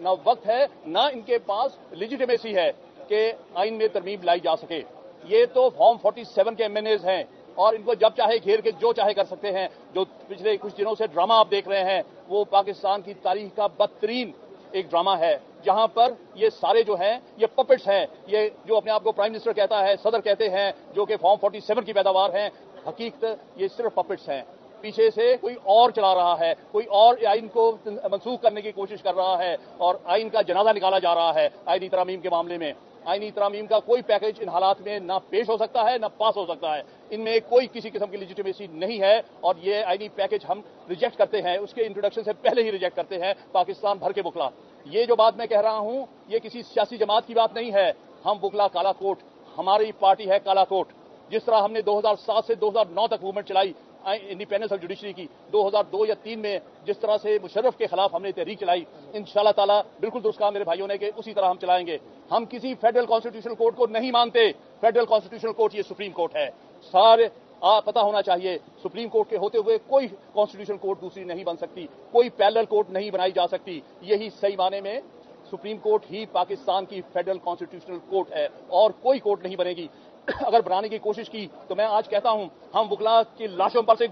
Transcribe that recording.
ना वक्त है, ना इनके पास लेजिटिमेसी है कि आइन में तरमीम लाई जा सके। ये तो फॉर्म 47 के एमएनएज हैं और इनको जब चाहे घेर के जो चाहे कर सकते हैं। जो पिछले कुछ दिनों से ड्रामा आप देख रहे हैं वो पाकिस्तान की तारीख का बदतरीन एक ड्रामा है, जहां पर ये सारे जो हैं ये पपेट्स हैं। ये जो अपने आप को प्राइम मिनिस्टर कहता है, सदर कहते हैं, जो कि फॉर्म 47 की पैदावार हैं, हकीकत ये सिर्फ पपेट्स हैं। पीछे से कोई और चला रहा है, कोई और आइन को मनसूख करने की कोशिश कर रहा है और आइन का जनाजा निकाला जा रहा है। आइनी तरामीम के मामले में आइनी तरामीम का कोई पैकेज इन हालात में ना पेश हो सकता है ना पास हो सकता है। इनमें कोई किसी किस्म की लेजिटिमेसी नहीं है और ये आइनी पैकेज हम रिजेक्ट करते हैं, उसके इंट्रोडक्शन से पहले ही रिजेक्ट करते हैं, पाकिस्तान भर के बुकला। ये जो बात मैं कह रहा हूं ये किसी सियासी जमात की बात नहीं है। हम बुकला काला कोट, हमारी पार्टी है काला कोट। जिस तरह हमने 2007 से 2009 तक मूवमेंट चलाई इंडिपेंडेंस ऑफ जुडिशरी की, 2002 या 3 में जिस तरह से मुशर्रफ के खिलाफ हमने तहरीक चलाई, इंशाल्लाह ताला बिल्कुल दुरुस्त कहा मेरे भाइयों ने कि उसी तरह हम चलाएंगे। हम किसी फेडरल कॉन्स्टिट्यूशनल कोर्ट को नहीं मानते। फेडरल कॉन्स्टिट्यूशनल कोर्ट ये सुप्रीम कोर्ट है। सारे पता होना चाहिए, सुप्रीम कोर्ट के होते हुए कोई कॉन्स्टिट्यूशनल कोर्ट दूसरी नहीं बन सकती, कोई पैरेलल कोर्ट नहीं बनाई जा सकती। यही सही माने में सुप्रीम कोर्ट ही पाकिस्तान की फेडरल कॉन्स्टिट्यूशनल कोर्ट है और कोई कोर्ट नहीं बनेगी। अगर बनाने की कोशिश की तो मैं आज कहता हूं हम वकला की लाशों पर से